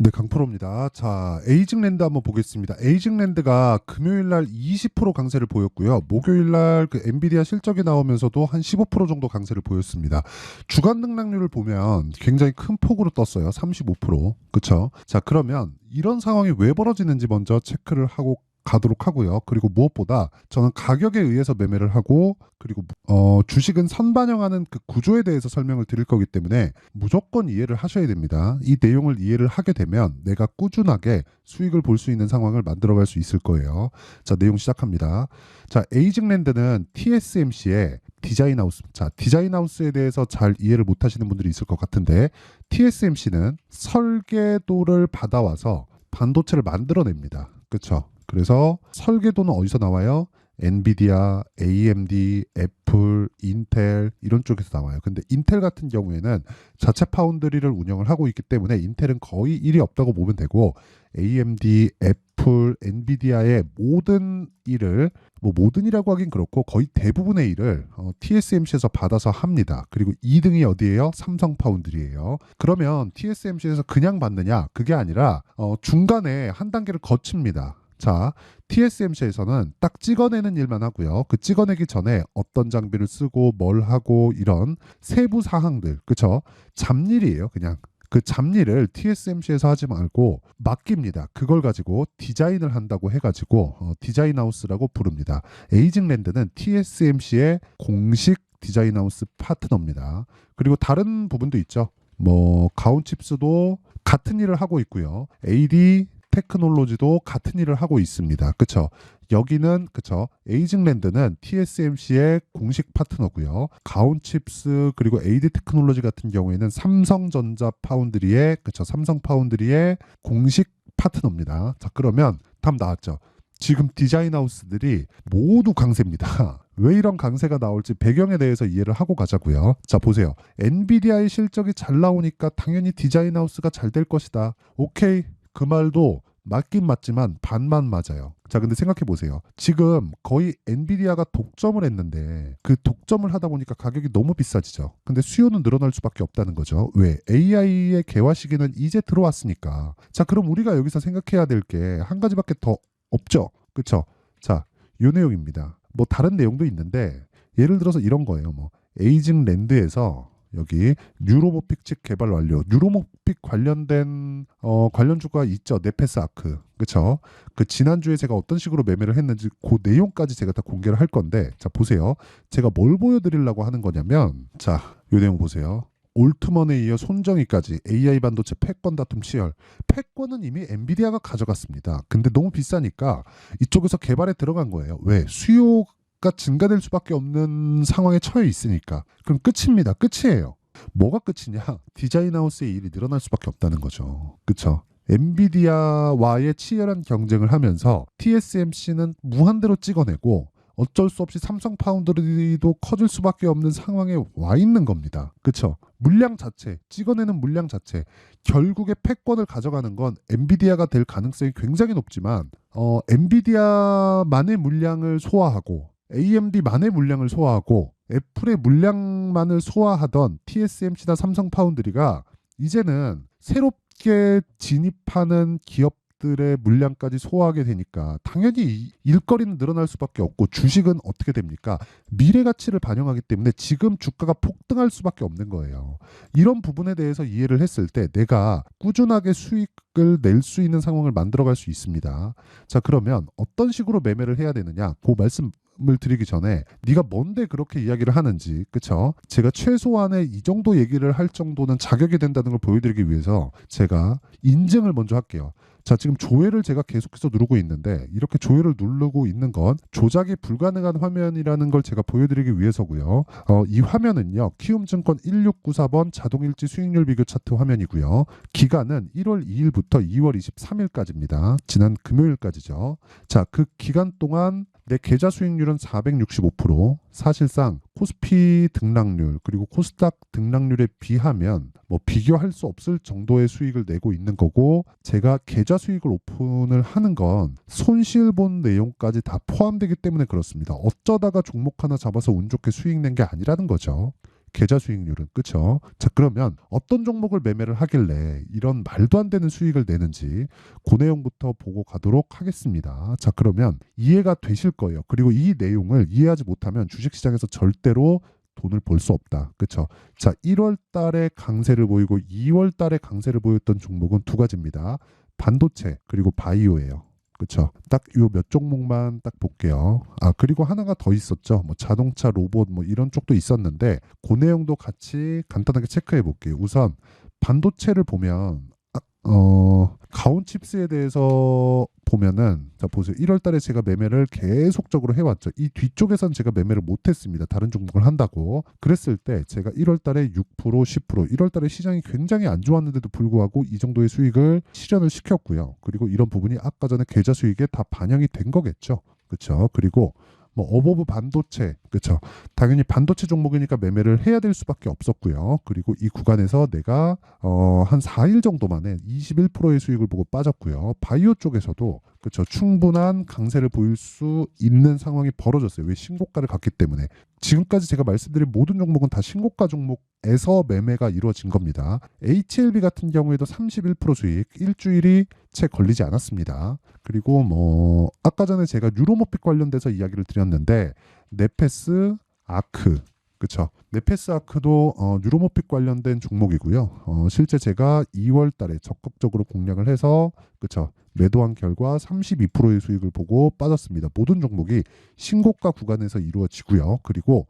네, 강프로입니다. 자, 에이징랜드 한번 보겠습니다. 에이징랜드가 금요일 날 20% 강세를 보였고요. 목요일 날그 엔비디아 실적이 나오면서도 한 15% 정도 강세를 보였습니다. 주간 등락률을 보면 굉장히 큰 폭으로 떴어요. 35%. 그쵸? 자, 그러면 이런 상황이 왜 벌어지는지 먼저 체크를 하고 가도록 하고요. 그리고 무엇보다 저는 가격에 의해서 매매를 하고, 그리고 주식은 선반영하는 그 구조에 대해서 설명을 드릴 거기 때문에 무조건 이해를 하셔야 됩니다. 이 내용을 이해를 하게 되면 내가 꾸준하게 수익을 볼 수 있는 상황을 만들어갈 수 있을 거예요. 자, 내용 시작합니다. 자, 에이징랜드는 TSMC의 디자인하우스. 자, 디자인하우스에 대해서 잘 이해를 못 하시는 분들이 있을 것 같은데, TSMC는 설계도를 받아와서 반도체를 만들어냅니다. 그렇죠? 그래서 설계도는 어디서 나와요? 엔비디아, AMD, 애플, 인텔 이런 쪽에서 나와요. 근데 인텔 같은 경우에는 자체 파운드리를 운영을 하고 있기 때문에 인텔은 거의 일이 없다고 보면 되고, AMD, 애플, 엔비디아의 모든 일을, 뭐 모든이라고 하긴 그렇고 거의 대부분의 일을 TSMC에서 받아서 합니다. 그리고 2등이 어디예요? 삼성 파운드리예요. 그러면 TSMC에서 그냥 받느냐? 그게 아니라 중간에 한 단계를 거칩니다. 자, TSMC에서는 딱 찍어내는 일만 하고요. 그 찍어내기 전에 어떤 장비를 쓰고 뭘 하고 이런 세부 사항들, 그쵸? 잡일이에요, 그냥. 그 잡일을 TSMC에서 하지 말고 맡깁니다. 그걸 가지고 디자인을 한다고 해가지고 디자인하우스라고 부릅니다. 에이징랜드는 TSMC의 공식 디자인하우스 파트너입니다. 그리고 다른 부분도 있죠. 뭐 가온칩스도 같은 일을 하고 있고요. AD 테크놀로지도 같은 일을 하고 있습니다. 그쵸? 여기는 그쵸? 에이징랜드는 TSMC의 공식 파트너고요. 가온칩스 그리고 AD 테크놀로지 같은 경우에는 삼성전자 파운드리의 그쵸? 삼성 파운드리의 공식 파트너입니다. 자, 그러면 답 나왔죠? 지금 디자인 하우스들이 모두 강세입니다. 왜 이런 강세가 나올지 배경에 대해서 이해를 하고 가자고요. 자, 보세요. 엔비디아의 실적이 잘 나오니까 당연히 디자인 하우스가 잘 될 것이다. 오케이. 그 말도 맞긴 맞지만 반만 맞아요. 자, 근데 생각해 보세요. 지금 거의 엔비디아가 독점을 했는데 그 독점을 하다 보니까 가격이 너무 비싸지죠. 근데 수요는 늘어날 수밖에 없다는 거죠. 왜? AI의 개화 시기는 이제 들어왔으니까. 자, 그럼 우리가 여기서 생각해야 될 게 한 가지밖에 더 없죠. 그쵸? 자, 요 내용입니다. 뭐 다른 내용도 있는데 예를 들어서 이런 거예요. 뭐 에이징랜드에서 여기 뉴로모픽 칩 개발 완료. 뉴로모픽 관련된 관련주가 있죠. 네페스 아크. 그렇죠? 그 지난주에 제가 어떤 식으로 매매를 했는지 그 내용까지 제가 다 공개를 할 건데, 자, 보세요. 제가 뭘 보여드리려고 하는 거냐면, 자, 이 내용 보세요. 올트먼에 이어 손정희까지 AI 반도체 패권 다툼 치열. 패권은 이미 엔비디아가 가져갔습니다. 근데 너무 비싸니까 이쪽에서 개발에 들어간 거예요. 왜? 수요가 증가될 수밖에 없는 상황에 처해 있으니까. 그럼 끝입니다. 끝이에요. 뭐가 끝이냐? 디자인하우스의 일이 늘어날 수밖에 없다는 거죠. 그쵸? 엔비디아와의 치열한 경쟁을 하면서 TSMC는 무한대로 찍어내고 어쩔 수 없이 삼성 파운드리도 커질 수밖에 없는 상황에 와 있는 겁니다. 그쵸? 물량 자체, 찍어내는 물량 자체, 결국에 패권을 가져가는 건 엔비디아가 될 가능성이 굉장히 높지만 엔비디아만의 물량을 소화하고 AMD만의 물량을 소화하고 애플의 물량만을 소화하던 TSMC나 삼성 파운드리가 이제는 새롭게 진입하는 기업들의 물량까지 소화하게 되니까 당연히 일거리는 늘어날 수밖에 없고 주식은 어떻게 됩니까? 미래 가치를 반영하기 때문에 지금 주가가 폭등할 수밖에 없는 거예요. 이런 부분에 대해서 이해를 했을 때 내가 꾸준하게 수익을 낼 수 있는 상황을 만들어갈 수 있습니다. 자, 그러면 어떤 식으로 매매를 해야 되느냐? 그 말씀 을 드리기 전에 네가 뭔데 그렇게 이야기를 하는지, 그쵸? 제가 최소한의 이 정도 얘기를 할 정도는 자격이 된다는 걸 보여드리기 위해서 제가 인증을 먼저 할게요. 자, 지금 조회를 제가 계속해서 누르고 있는데 이렇게 조회를 누르고 있는 건 조작이 불가능한 화면이라는 걸 제가 보여드리기 위해서고요. 이 화면은요, 키움증권 1694번 자동일지 수익률 비교 차트 화면이고요. 기간은 1월 2일부터 2월 23일까지입니다. 지난 금요일까지죠. 자, 그 기간 동안 내 계좌 수익률은 465%. 사실상 코스피 등락률 그리고 코스닥 등락률에 비하면 뭐 비교할 수 없을 정도의 수익을 내고 있는 거고, 제가 계좌 수익을 오픈을 하는 건 손실 본 내용까지 다 포함되기 때문에 그렇습니다. 어쩌다가 종목 하나 잡아서 운 좋게 수익 낸 게 아니라는 거죠. 계좌 수익률은. 그쵸? 자, 그러면 어떤 종목을 매매를 하길래 이런 말도 안 되는 수익을 내는지 그 내용부터 보고 가도록 하겠습니다. 자, 그러면 이해가 되실 거예요. 그리고 이 내용을 이해하지 못하면 주식시장에서 절대로 돈을 벌 수 없다. 그쵸? 자, 1월 달에 강세를 보이고 2월 달에 강세를 보였던 종목은 두 가지입니다. 반도체 그리고 바이오예요. 그쵸? 딱 요 몇 종목만 딱 볼게요. 아, 그리고 하나가 더 있었죠. 뭐 자동차, 로봇 뭐 이런 쪽도 있었는데 그 내용도 같이 간단하게 체크해 볼게요. 우선 반도체를 보면 가온칩스에 대해서 보면은 자 보세요. 1월 달에 제가 매매를 계속적으로 해왔죠. 이 뒤쪽에선 제가 매매를 못했습니다. 다른 종목을 한다고. 그랬을 때 제가 1월 달에 6%, 10%, 1월 달에 시장이 굉장히 안 좋았는데도 불구하고 이 정도의 수익을 실현을 시켰고요. 그리고 이런 부분이 아까 전에 계좌 수익에 다 반영이 된 거겠죠. 그렇죠. 그리고 뭐 어버브 반도체, 그렇죠. 당연히 반도체 종목이니까 매매를 해야 될 수밖에 없었고요. 그리고 이 구간에서 내가 한 4일 정도 만에 21%의 수익을 보고 빠졌고요. 바이오 쪽에서도 그렇죠. 충분한 강세를 보일 수 있는 상황이 벌어졌어요. 왜? 신고가를 갔기 때문에. 지금까지 제가 말씀드린 모든 종목은 다 신고가 종목에서 매매가 이루어진 겁니다. HLB 같은 경우에도 31% 수익, 일주일이 채 걸리지 않았습니다. 그리고 뭐 아까 전에 제가 유로모픽 관련돼서 이야기를 드렸는데 네페스, 아크, 그쵸? 네페스 아크도 유로모픽 관련된 종목이고요. 실제 제가 2월 달에 적극적으로 공략을 해서 그쵸? 매도한 결과 32%의 수익을 보고 빠졌습니다. 모든 종목이 신고가 구간에서 이루어지고요. 그리고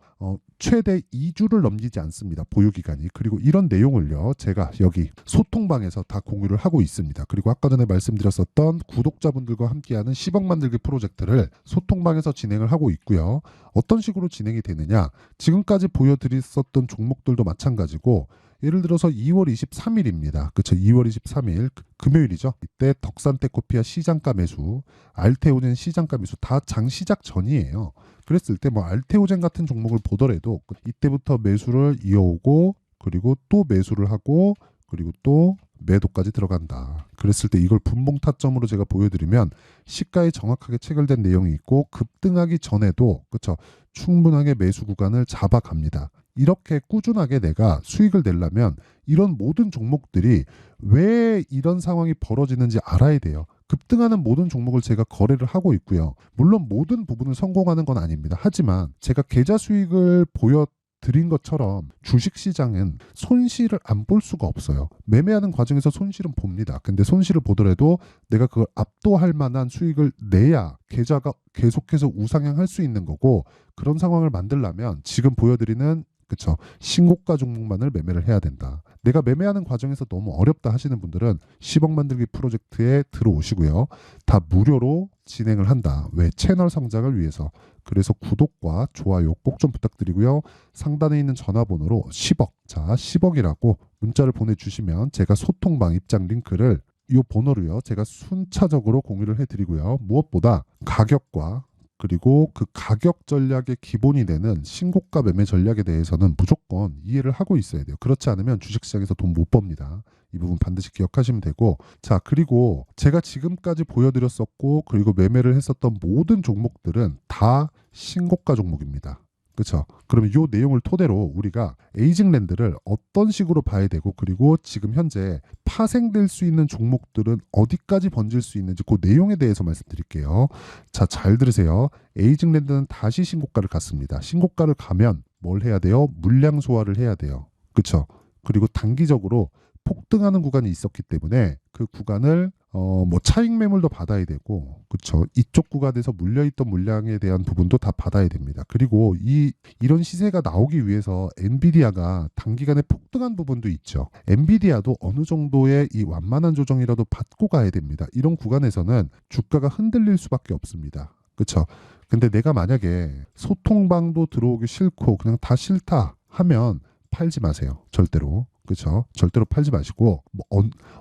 최대 2주를 넘기지 않습니다. 보유 기간이. 그리고 이런 내용을요. 제가 여기 소통방에서 다 공유를 하고 있습니다. 그리고 아까 전에 말씀드렸었던 구독자분들과 함께하는 10억 만들기 프로젝트를 소통방에서 진행을 하고 있고요. 어떤 식으로 진행이 되느냐? 지금까지 보여드렸었던 종목들도 마찬가지고 예를 들어서 2월 23일입니다. 그렇죠. 2월 23일 금요일이죠. 이때 덕산테코피아 시장가 매수, 알테오젠 시장가 매수 다 장 시작 전이에요. 그랬을 때 뭐 알테오젠 같은 종목을 보더라도 이때부터 매수를 이어오고 그리고 또 매수를 하고 그리고 또 매도까지 들어간다. 그랬을 때 이걸 분봉 타점으로 제가 보여드리면 시가에 정확하게 체결된 내용이 있고 급등하기 전에도 그렇죠. 충분하게 매수 구간을 잡아갑니다. 이렇게 꾸준하게 내가 수익을 내려면 이런 모든 종목들이 왜 이런 상황이 벌어지는지 알아야 돼요. 급등하는 모든 종목을 제가 거래를 하고 있고요. 물론 모든 부분을 성공하는 건 아닙니다. 하지만 제가 계좌 수익을 보여드린 것처럼 주식시장은 손실을 안 볼 수가 없어요. 매매하는 과정에서 손실은 봅니다. 근데 손실을 보더라도 내가 그걸 압도할 만한 수익을 내야 계좌가 계속해서 우상향할 수 있는 거고 그런 상황을 만들려면 지금 보여드리는 그쵸. 신고가 종목만을 매매를 해야 된다. 내가 매매하는 과정에서 너무 어렵다 하시는 분들은 10억 만들기 프로젝트에 들어오시고요. 다 무료로 진행을 한다. 왜? 채널 성장을 위해서. 그래서 구독과 좋아요 꼭 좀 부탁드리고요. 상단에 있는 전화번호로 10억, 자 10억이라고 문자를 보내주시면 제가 소통방 입장 링크를 이 번호로요. 제가 순차적으로 공유를 해드리고요. 무엇보다 가격과 그리고 그 가격 전략의 기본이 되는 신고가 매매 전략에 대해서는 무조건 이해를 하고 있어야 돼요. 그렇지 않으면 주식시장에서 돈 못 법니다. 이 부분 반드시 기억하시면 되고 자 그리고 제가 지금까지 보여드렸었고 그리고 매매를 했었던 모든 종목들은 다 신고가 종목입니다. 그렇죠. 그러면 이 내용을 토대로 우리가 에이징랜드를 어떤 식으로 봐야 되고 그리고 지금 현재 파생될 수 있는 종목들은 어디까지 번질 수 있는지 그 내용에 대해서 말씀드릴게요. 자, 잘 들으세요. 에이징랜드는 다시 신고가를 갔습니다. 신고가를 가면 뭘 해야 돼요? 물량 소화를 해야 돼요. 그렇죠. 그리고 단기적으로 폭등하는 구간이 있었기 때문에 그 구간을 뭐 차익 매물도 받아야 되고 그쵸 이쪽 구간에서 물려있던 물량에 대한 부분도 다 받아야 됩니다. 그리고 이런 시세가 나오기 위해서 엔비디아가 단기간에 폭등한 부분도 있죠. 엔비디아도 어느 정도의 이 완만한 조정이라도 받고 가야 됩니다. 이런 구간에서는 주가가 흔들릴 수밖에 없습니다. 그쵸. 근데 내가 만약에 소통방도 들어오기 싫고 그냥 다 싫다 하면 팔지 마세요. 절대로. 그렇죠? 절대로 팔지 마시고 뭐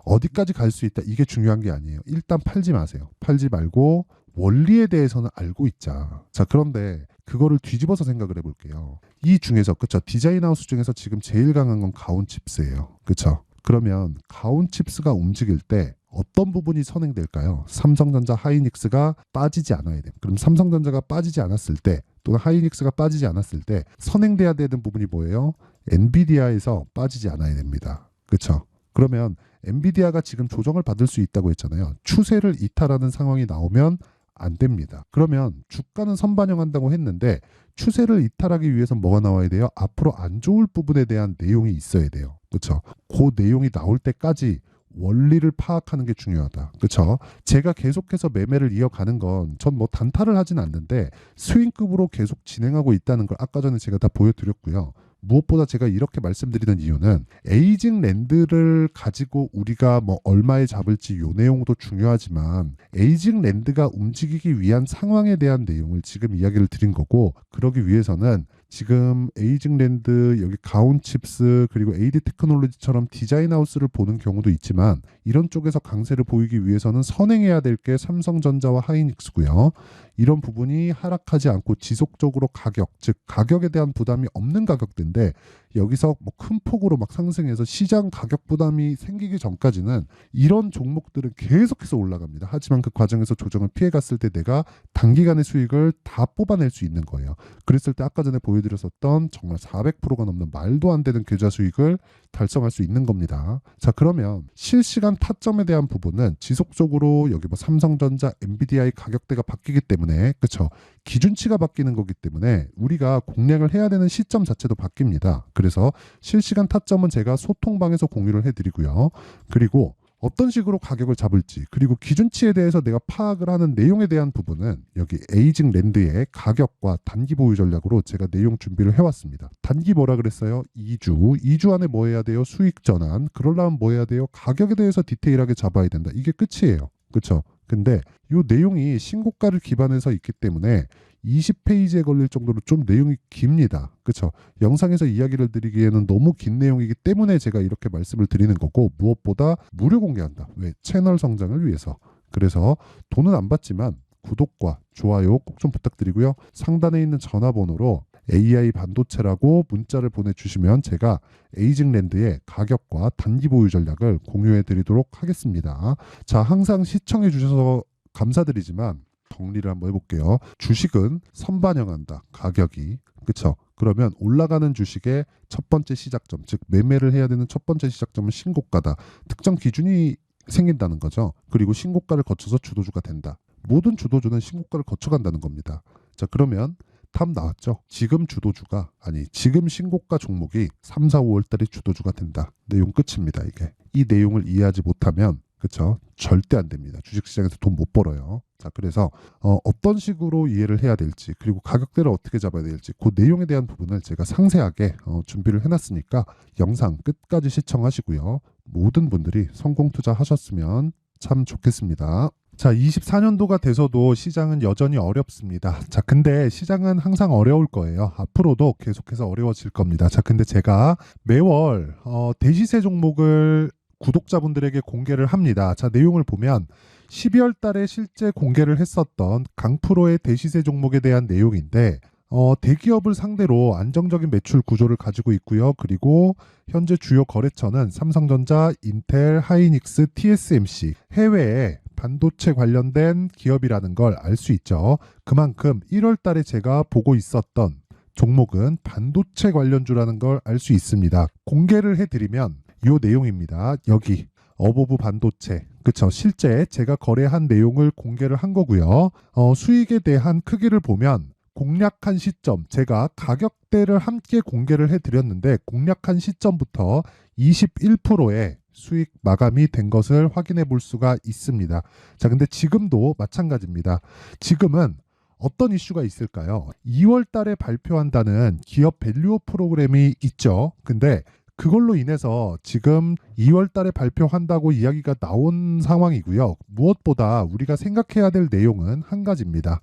어디까지 갈 수 있다 이게 중요한 게 아니에요. 일단 팔지 마세요. 팔지 말고 원리에 대해서는 알고 있자. 자 그런데 그거를 뒤집어서 생각을 해볼게요. 이 중에서 그렇죠? 디자인 하우스 중에서 지금 제일 강한 건 가온칩스예요. 그렇죠? 그러면 가온칩스가 움직일 때 어떤 부분이 선행될까요? 삼성전자, 하이닉스가 빠지지 않아야 돼요. 그럼 삼성전자가 빠지지 않았을 때 또는 하이닉스가 빠지지 않았을 때 선행돼야 되는 부분이 뭐예요? 엔비디아에서 빠지지 않아야 됩니다. 그렇죠? 그러면 엔비디아가 지금 조정을 받을 수 있다고 했잖아요. 추세를 이탈하는 상황이 나오면 안 됩니다. 그러면 주가는 선반영한다고 했는데 추세를 이탈하기 위해서 뭐가 나와야 돼요? 앞으로 안 좋을 부분에 대한 내용이 있어야 돼요. 그렇죠? 그 내용이 나올 때까지 원리를 파악하는 게 중요하다. 그렇죠? 제가 계속해서 매매를 이어가는 건 전 뭐 단타를 하진 않는데 스윙급으로 계속 진행하고 있다는 걸 아까 전에 제가 다 보여드렸고요. 무엇보다 제가 이렇게 말씀드리는 이유는 에이징 랜드를 가지고 우리가 뭐 얼마에 잡을지 요 내용도 중요하지만 에이징 랜드가 움직이기 위한 상황에 대한 내용을 지금 이야기를 드린 거고, 그러기 위해서는 지금 에이징 랜드 여기 가온칩스 그리고 AD 테크놀로지처럼 디자인 하우스를 보는 경우도 있지만 이런 쪽에서 강세를 보이기 위해서는 선행해야 될 게 삼성전자와 하이닉스고요. 이런 부분이 하락하지 않고 지속적으로 가격, 즉 가격에 대한 부담이 없는 가격대인데 여기서 뭐 큰 폭으로 막 상승해서 시장 가격 부담이 생기기 전까지는 이런 종목들은 계속해서 올라갑니다. 하지만 그 과정에서 조정을 피해갔을 때 내가 단기간의 수익을 다 뽑아낼 수 있는 거예요. 그랬을 때 아까 전에 보여드렸었던 정말 400%가 넘는 말도 안 되는 계좌 수익을 달성할 수 있는 겁니다. 자, 그러면 실시간 타점에 대한 부분은 지속적으로 여기 뭐 삼성전자, 엔비디아의 가격대가 바뀌기 때문에, 그렇죠? 기준치가 바뀌는 거기 때문에 우리가 공략을 해야 되는 시점 자체도 바뀝니다. 그래서 실시간 타점은 제가 소통방에서 공유를 해드리고요. 그리고 어떤 식으로 가격을 잡을지, 그리고 기준치에 대해서 내가 파악을 하는 내용에 대한 부분은 여기 에이징 랜드의 가격과 단기 보유 전략으로 제가 내용 준비를 해왔습니다. 단기 뭐라 그랬어요? 2주 안에 뭐 해야 돼요? 수익 전환. 그러려면 뭐 해야 돼요? 가격에 대해서 디테일하게 잡아야 된다. 이게 끝이에요. 그렇죠? 근데 이 내용이 신고가를 기반해서 있기 때문에 20페이지에 걸릴 정도로 좀 내용이 깁니다. 그렇죠? 영상에서 이야기를 드리기에는 너무 긴 내용이기 때문에 제가 이렇게 말씀을 드리는 거고, 무엇보다 무료 공개한다. 왜? 채널 성장을 위해서. 그래서 돈은 안 받지만 구독과 좋아요 꼭 좀 부탁드리고요. 상단에 있는 전화번호로 AI 반도체라고 문자를 보내주시면 제가 에이징랜드의 가격과 단기 보유 전략을 공유해 드리도록 하겠습니다. 자, 항상 시청해 주셔서 감사드리지만 정리를 한번 해볼게요. 주식은 선반영한다. 가격이. 그쵸? 그러면 올라가는 주식의 첫 번째 시작점, 즉 매매를 해야 되는 첫 번째 시작점은 신고가다. 특정 기준이 생긴다는 거죠. 그리고 신고가를 거쳐서 주도주가 된다. 모든 주도주는 신고가를 거쳐간다는 겁니다. 자, 그러면 답 나왔죠? 지금 주도주가, 아니 지금 신고가 종목이 3, 4, 5월 달에 주도주가 된다. 내용 끝입니다. 이게. 이 내용을 이해하지 못하면, 그렇죠? 절대 안 됩니다. 주식시장에서 돈 못 벌어요. 자, 그래서 어떤 식으로 이해를 해야 될지, 그리고 가격대를 어떻게 잡아야 될지 그 내용에 대한 부분을 제가 상세하게 준비를 해놨으니까 영상 끝까지 시청하시고요. 모든 분들이 성공 투자하셨으면 참 좋겠습니다. 자, 24년도가 돼서도 시장은 여전히 어렵습니다. 자, 근데 시장은 항상 어려울 거예요. 앞으로도 계속해서 어려워질 겁니다. 자, 근데 제가 매월 대시세 종목을 구독자분들에게 공개를 합니다. 자, 내용을 보면 12월 달에 실제 공개를 했었던 강프로의 대시세 종목에 대한 내용인데, 대기업을 상대로 안정적인 매출 구조를 가지고 있고요. 그리고 현재 주요 거래처는 삼성전자, 인텔, 하이닉스, TSMC, 해외에 반도체 관련된 기업이라는 걸 알 수 있죠. 그만큼 1월 달에 제가 보고 있었던 종목은 반도체 관련주라는 걸 알 수 있습니다. 공개를 해드리면 이 내용입니다. 여기 어보브 반도체, 그쵸? 실제 제가 거래한 내용을 공개를 한 거고요. 수익에 대한 크기를 보면 공략한 시점, 제가 가격대를 함께 공개를 해드렸는데 공략한 시점부터 21%의 수익 마감이 된 것을 확인해 볼 수가 있습니다. 자, 근데 지금도 마찬가지입니다. 지금은 어떤 이슈가 있을까요? 2월 달에 발표한다는 기업 밸류업 프로그램이 있죠. 근데 그걸로 인해서 지금 2월 달에 발표한다고 이야기가 나온 상황이고요. 무엇보다 우리가 생각해야 될 내용은 한 가지입니다.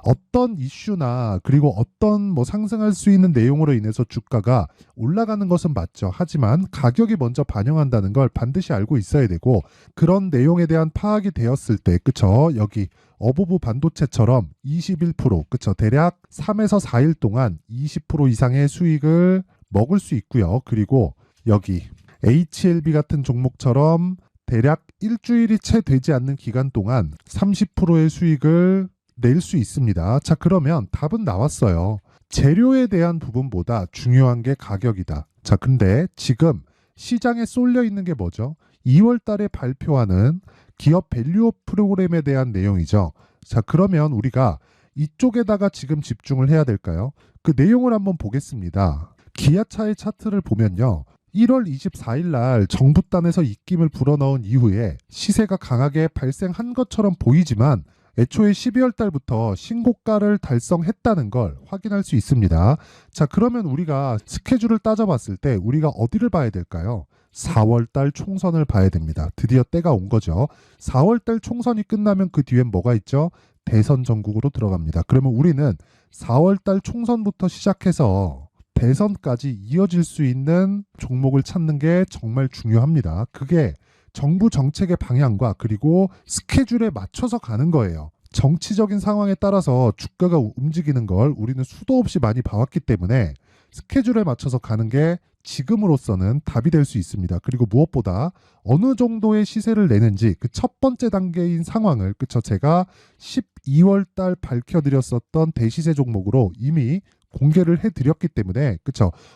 어떤 이슈나 그리고 어떤 뭐 상승할 수 있는 내용으로 인해서 주가가 올라가는 것은 맞죠. 하지만 가격이 먼저 반영한다는 걸 반드시 알고 있어야 되고, 그런 내용에 대한 파악이 되었을 때, 그쵸? 여기 어보브 반도체처럼 21%, 그쵸? 대략 3에서 4일 동안 20% 이상의 수익을 먹을 수 있고요. 그리고 여기 HLB 같은 종목처럼 대략 일주일이 채 되지 않는 기간 동안 30%의 수익을 낼 수 있습니다. 자, 그러면 답은 나왔어요. 재료에 대한 부분보다 중요한 게 가격이다. 자, 근데 지금 시장에 쏠려 있는 게 뭐죠? 2월 달에 발표하는 기업 밸류업 프로그램에 대한 내용이죠. 자, 그러면 우리가 이쪽에다가 지금 집중을 해야 될까요? 그 내용을 한번 보겠습니다. 기아차의 차트를 보면요. 1월 24일 날 정부단에서 입김을 불어넣은 이후에 시세가 강하게 발생한 것처럼 보이지만 애초에 12월 달부터 신고가를 달성했다는 걸 확인할 수 있습니다. 자, 그러면 우리가 스케줄을 따져봤을 때 우리가 어디를 봐야 될까요? 4월 달 총선을 봐야 됩니다. 드디어 때가 온 거죠. 4월 달 총선이 끝나면 그 뒤엔 뭐가 있죠? 대선 전국으로 들어갑니다. 그러면 우리는 4월 달 총선부터 시작해서 대선까지 이어질 수 있는 종목을 찾는 게 정말 중요합니다. 그게 정부 정책의 방향과 그리고 스케줄에 맞춰서 가는 거예요. 정치적인 상황에 따라서 주가가 움직이는 걸 우리는 수도 없이 많이 봐왔기 때문에 스케줄에 맞춰서 가는 게 지금으로서는 답이 될 수 있습니다. 그리고 무엇보다 어느 정도의 시세를 내는지 그 첫 번째 단계인 상황을 제가 12월 달 밝혀드렸었던 대시세 종목으로 이미 공개를 해드렸기 때문에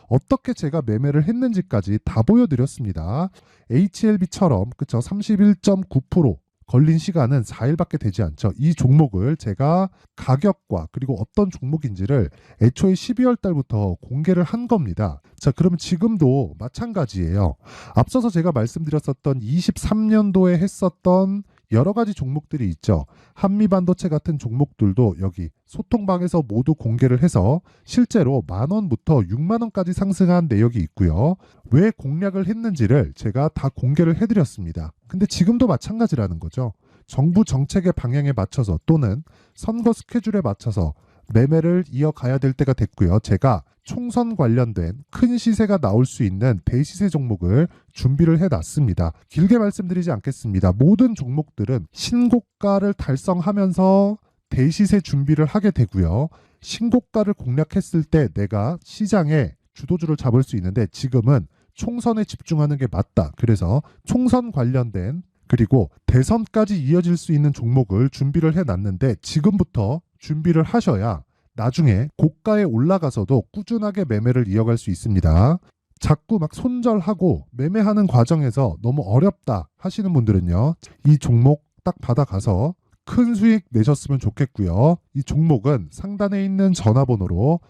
어떻게 제가 매매를 했는지까지 다 보여드렸습니다. HLB처럼 31.9% 걸린 시간은 4일밖에 되지 않죠. 이 종목을 제가 가격과 그리고 어떤 종목인지를 애초에 12월 달부터 공개를 한 겁니다. 자, 그러면 지금도 마찬가지예요. 앞서서 제가 말씀드렸었던 23년도에 했었던 여러 가지 종목들이 있죠. 한미반도체 같은 종목들도 여기 소통방에서 모두 공개를 해서 실제로 10,000원부터 60,000원까지 상승한 내역이 있고요. 왜 공략을 했는지를 제가 다 공개를 해드렸습니다. 근데 지금도 마찬가지라는 거죠. 정부 정책의 방향에 맞춰서 또는 선거 스케줄에 맞춰서 매매를 이어가야 될 때가 됐고요. 제가 총선 관련된 큰 시세가 나올 수 있는 대시세 종목을 준비를 해놨습니다. 길게 말씀드리지 않겠습니다. 모든 종목들은 신고가를 달성하면서 대시세 준비를 하게 되고요. 신고가를 공략했을 때 내가 시장에 주도주를 잡을 수 있는데 지금은 총선에 집중하는 게 맞다. 그래서 총선 관련된 그리고 대선까지 이어질 수 있는 종목을 준비를 해놨는데 지금부터 준비를 하셔야 나중에 고가에 올라가서도 꾸준하게 매매를 이어갈 수 있습니다. 자꾸 막 손절하고 매매하는 과정에서 너무 어렵다 하시는 분들은요. 이 종목 딱 받아가서 큰 수익 내셨으면 좋겠고요. 이 종목은 상단에 있는 전화번호로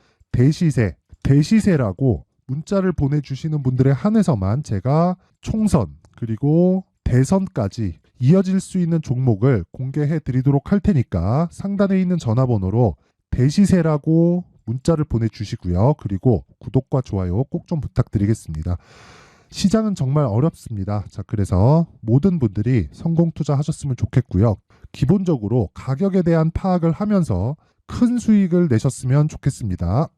대시세라고 문자를 보내주시는 분들에 한해서만 제가 총선 그리고 대선까지 이어질 수 있는 종목을 공개해 드리도록 할 테니까 상단에 있는 전화번호로 대시세라고 문자를 보내주시고요. 그리고 구독과 좋아요 꼭 좀 부탁드리겠습니다. 시장은 정말 어렵습니다. 자, 그래서 모든 분들이 성공 투자하셨으면 좋겠고요. 기본적으로 가격에 대한 파악을 하면서 큰 수익을 내셨으면 좋겠습니다.